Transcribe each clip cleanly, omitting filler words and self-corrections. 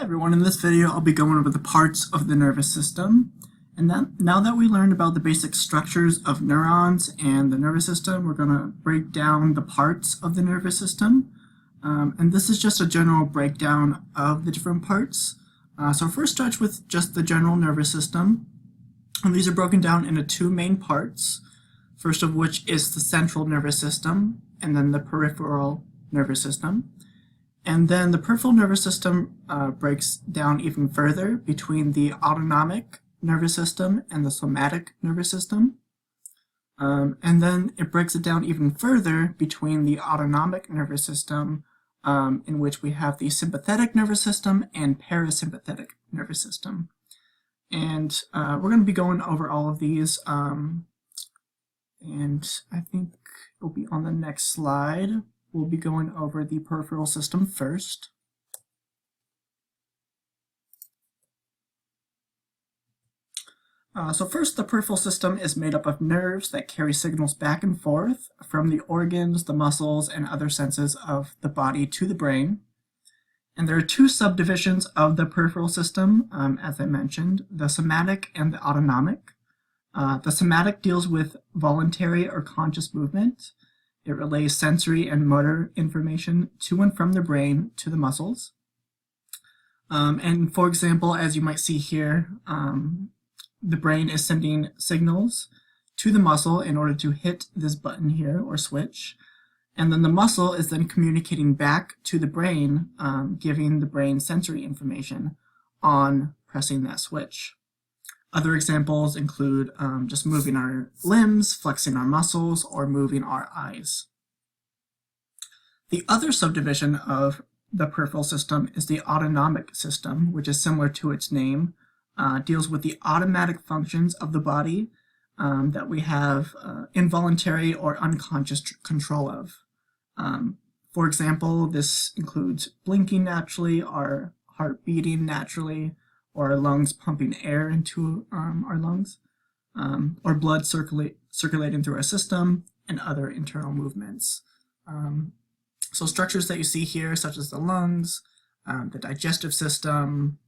Hi everyone, in this video I'll be going over the parts of the nervous system. And now that we learned about the basic structures of neurons and the nervous system, we're going to break down the parts of the nervous system. And this is just a general breakdown of the different parts. So first start with just the general nervous system. And these are broken down into two main parts, first of which is the central nervous system, and then the peripheral nervous system. And then the peripheral nervous system breaks down even further between the autonomic nervous system and the somatic nervous system. And then it breaks it down even further between the autonomic nervous system, in which we have the sympathetic nervous system and parasympathetic nervous system. And we're going to be going over all of these, and I think it'll be on the next slide. We'll be going over the peripheral system first. So first, the peripheral system is made up of nerves that carry signals back and forth from the organs, the muscles, and other senses of the body to the brain. And there are two subdivisions of the peripheral system, as I mentioned, the somatic and the autonomic. The somatic deals with voluntary or conscious movement. It relays sensory and motor information to and from the brain to the muscles. And for example, as you might see here, the brain is sending signals to the muscle in order to hit this button here or switch. And then the muscle is then communicating back to the brain, giving the brain sensory information on pressing that switch. Other examples include just moving our limbs, flexing our muscles, or moving our eyes. The other subdivision of the peripheral system is the autonomic system, which is similar to its name, deals with the automatic functions of the body that we have involuntary or unconscious control of. For example, this includes blinking naturally, our heart beating naturally, or our lungs pumping air into our lungs, or blood circulating through our system, and other internal movements. So structures that you see here, such as the lungs, the digestive system,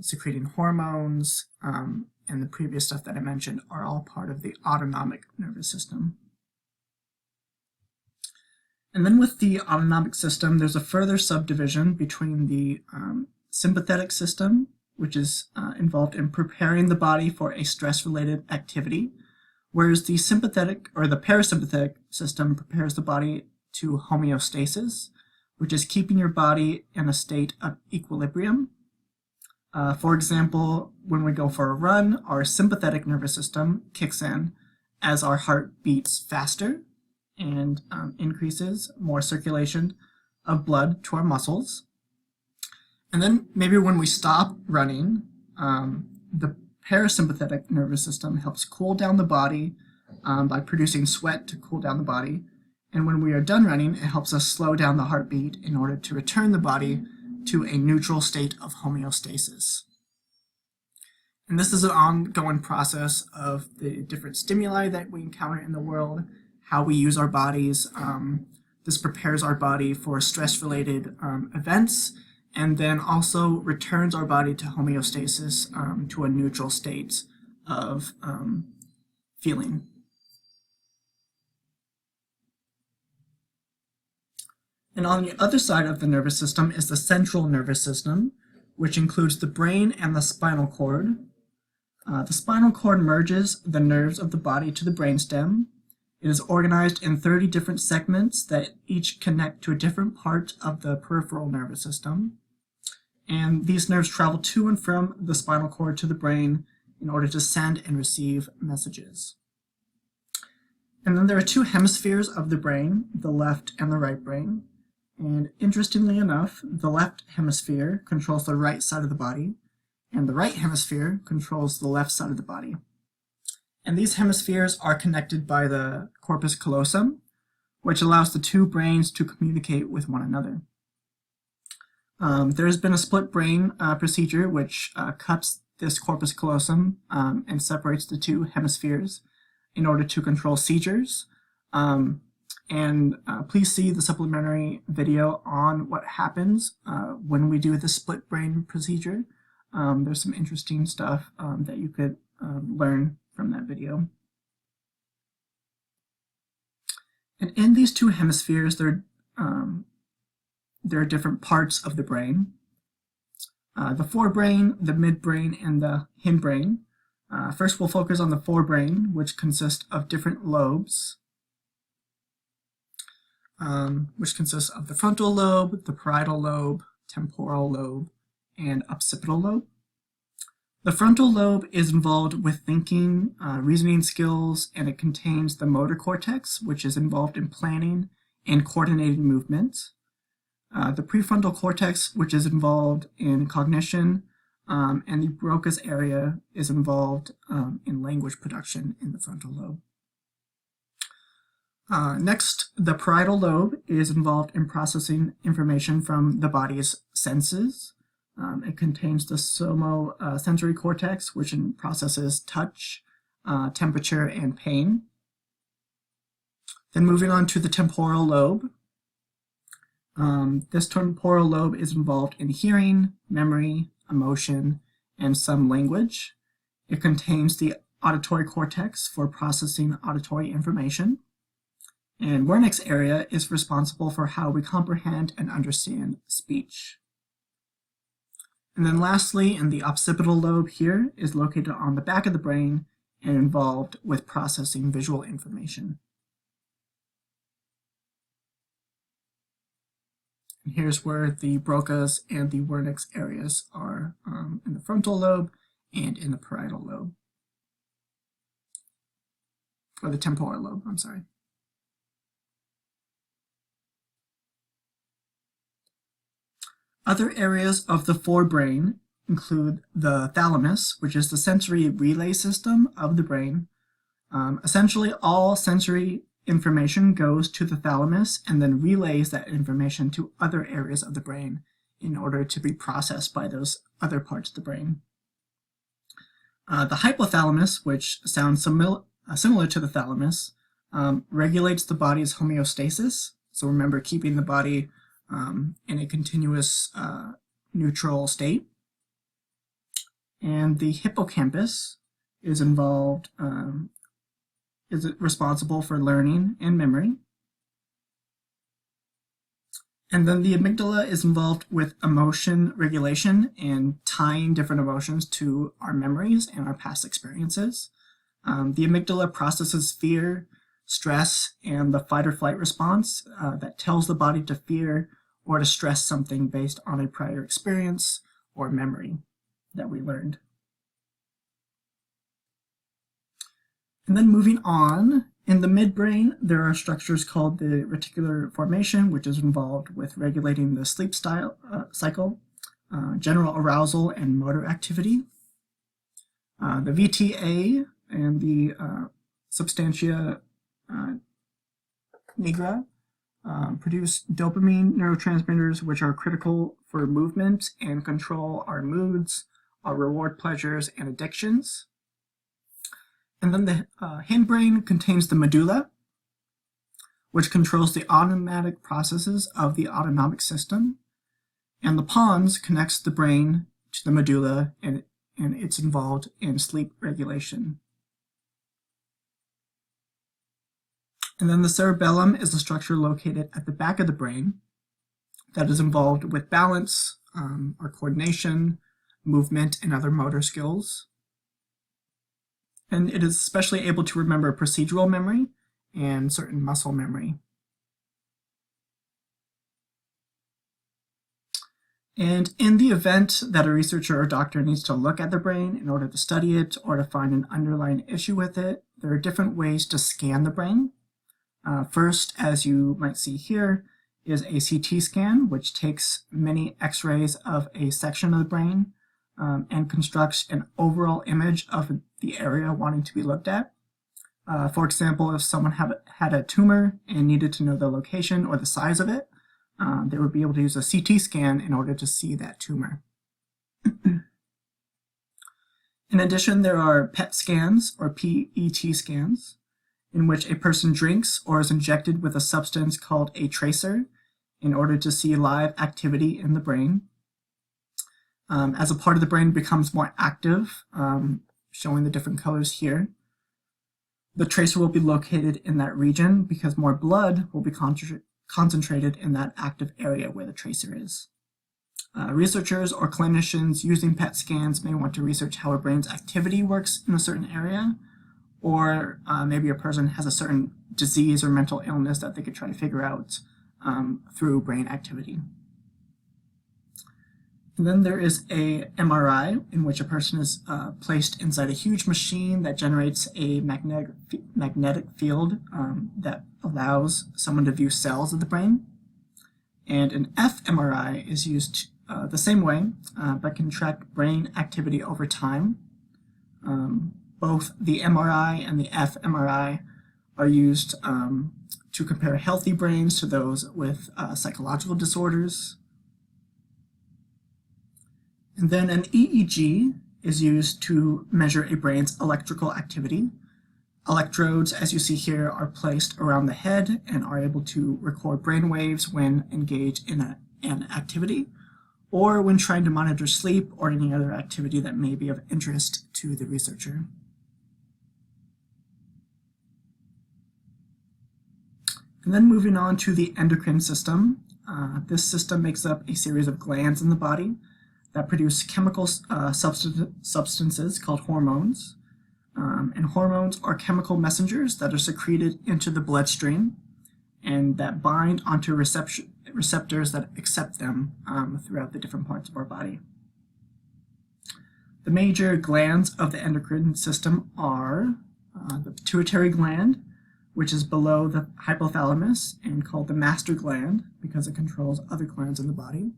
secreting hormones, and the previous stuff that I mentioned, are all part of the autonomic nervous system. And then with the autonomic system, there's a further subdivision between the sympathetic system, which is involved in preparing the body for a stress-related activity, whereas the sympathetic or the parasympathetic system prepares the body to homeostasis, which is keeping your body in a state of equilibrium. For example, when we go for a run, our sympathetic nervous system kicks in as our heart beats faster and increases more circulation of blood to our muscles. And then maybe when we stop running, the parasympathetic nervous system helps cool down the body by producing sweat to cool down the body. And when we are done running, it helps us slow down the heartbeat in order to return the body to a neutral state of homeostasis. And this is an ongoing process of the different stimuli that we encounter in the world, how we use our bodies. This prepares our body for stress-related events, and then also returns our body to homeostasis, to a neutral state of feeling. And on the other side of the nervous system is the central nervous system, which includes the brain and the spinal cord. The spinal cord merges the nerves of the body to the brainstem. It is organized in 30 different segments that each connect to a different part of the peripheral nervous system. And these nerves travel to and from the spinal cord to the brain in order to send and receive messages. And then there are two hemispheres of the brain, the left and the right brain. And interestingly enough, the left hemisphere controls the right side of the body, and the right hemisphere controls the left side of the body. And these hemispheres are connected by the corpus callosum, which allows the two brains to communicate with one another. There has been a split brain procedure which cuts this corpus callosum and separates the two hemispheres in order to control seizures. And please see the supplementary video on what happens when we do the split brain procedure. There's some interesting stuff that you could learn from that video. And in these two hemispheres, there are different parts of the brain. The forebrain, the midbrain, and the hindbrain. First, we'll focus on the forebrain, which consists of different lobes, which consists of the frontal lobe, the parietal lobe, temporal lobe, and occipital lobe. The frontal lobe is involved with thinking, reasoning skills, and it contains the motor cortex, which is involved in planning and coordinated movement. The prefrontal cortex, which is involved in cognition, and the Broca's area is involved in language production in the frontal lobe. Next, the parietal lobe is involved in processing information from the body's senses. It contains the somosensory cortex, which processes touch, temperature, and pain. Then moving on to the temporal lobe. This temporal lobe is involved in hearing, memory, emotion, and some language. It contains the auditory cortex for processing auditory information. And Wernicke's area is responsible for how we comprehend and understand speech. And then lastly, in the occipital lobe here is located on the back of the brain and involved with processing visual information. And here's where the Broca's and the Wernicke's areas are in the frontal lobe and in the parietal lobe. Or the temporal lobe, I'm sorry. Other areas of the forebrain include the thalamus, which is the sensory relay system of the brain. Essentially, all sensory information goes to the thalamus and then relays that information to other areas of the brain in order to be processed by those other parts of the brain. The hypothalamus, which sounds similar to the thalamus, regulates the body's homeostasis. So remember, keeping the body in a continuous neutral state. And the hippocampus is involved, is responsible for learning and memory. And then the amygdala is involved with emotion regulation and tying different emotions to our memories and our past experiences. The amygdala processes fear, stress, and the fight or flight response that tells the body to fear or to stress something based on a prior experience or memory that we learned. And then moving on, in the midbrain, there are structures called the reticular formation, which is involved with regulating the sleep cycle, general arousal, and motor activity. The VTA and the substantia nigra produce dopamine neurotransmitters, which are critical for movement and control our moods, our reward pleasures, and addictions. And then the hindbrain contains the medulla, which controls the automatic processes of the autonomic system. And the pons connects the brain to the medulla, and it's involved in sleep regulation. And then the cerebellum is the structure located at the back of the brain that is involved with balance, or coordination, movement, and other motor skills. And it is especially able to remember procedural memory and certain muscle memory. And in the event that a researcher or doctor needs to look at the brain in order to study it or to find an underlying issue with it, there are different ways to scan the brain. First, as you might see here, is a CT scan, which takes many x-rays of a section of the brain and constructs an overall image of the area wanting to be looked at. For example, if someone had a tumor and needed to know the location or the size of it, they would be able to use a CT scan in order to see that tumor. In addition, there are PET scans or PET scans, in which a person drinks or is injected with a substance called a tracer in order to see live activity in the brain. As a part of the brain becomes more active, showing the different colors here, the tracer will be located in that region because more blood will be concentrated in that active area where the tracer is. Researchers or clinicians using PET scans may want to research how a brain's activity works in a certain area, or maybe a person has a certain disease or mental illness that they could try to figure out through brain activity. And then there is a MRI in which a person is placed inside a huge machine that generates a magnetic field that allows someone to view cells of the brain. And an fMRI is used the same way, but can track brain activity over time. Both the MRI and the fMRI are used to compare healthy brains to those with psychological disorders. And then an EEG is used to measure a brain's electrical activity. Electrodes, as you see here, are placed around the head and are able to record brain waves when engaged in an activity, or when trying to monitor sleep or any other activity that may be of interest to the researcher. And then moving on to the endocrine system. This system makes up a series of glands in the body that produce chemical substances called hormones. And hormones are chemical messengers that are secreted into the bloodstream and that bind onto receptors that accept them throughout the different parts of our body. The major glands of the endocrine system are the pituitary gland, which is below the hypothalamus and called the master gland because it controls other glands in the body.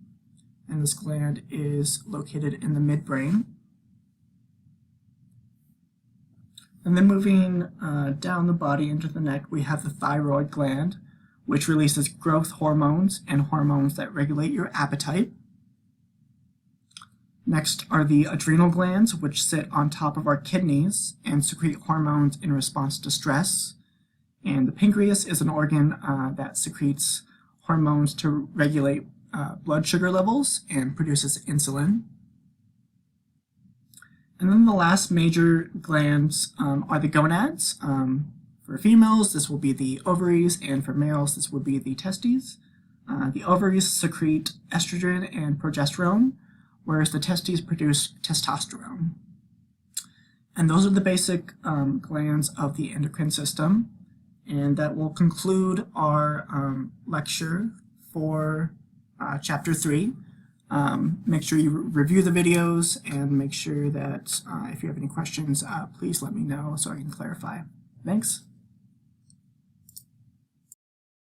And this gland is located in the midbrain. And then moving down the body into the neck, we have the thyroid gland, which releases growth hormones and hormones that regulate your appetite. Next are the adrenal glands, which sit on top of our kidneys and secrete hormones in response to stress. And the pancreas is an organ that secretes hormones to regulate blood sugar levels and produces insulin. And then the last major glands are the gonads. For females, this will be the ovaries, and for males, this would be the testes. The ovaries secrete estrogen and progesterone, whereas the testes produce testosterone. And those are the basic glands of the endocrine system. And that will conclude our lecture for Chapter 3. Make sure you review the videos and make sure that if you have any questions, please let me know so I can clarify. Thanks.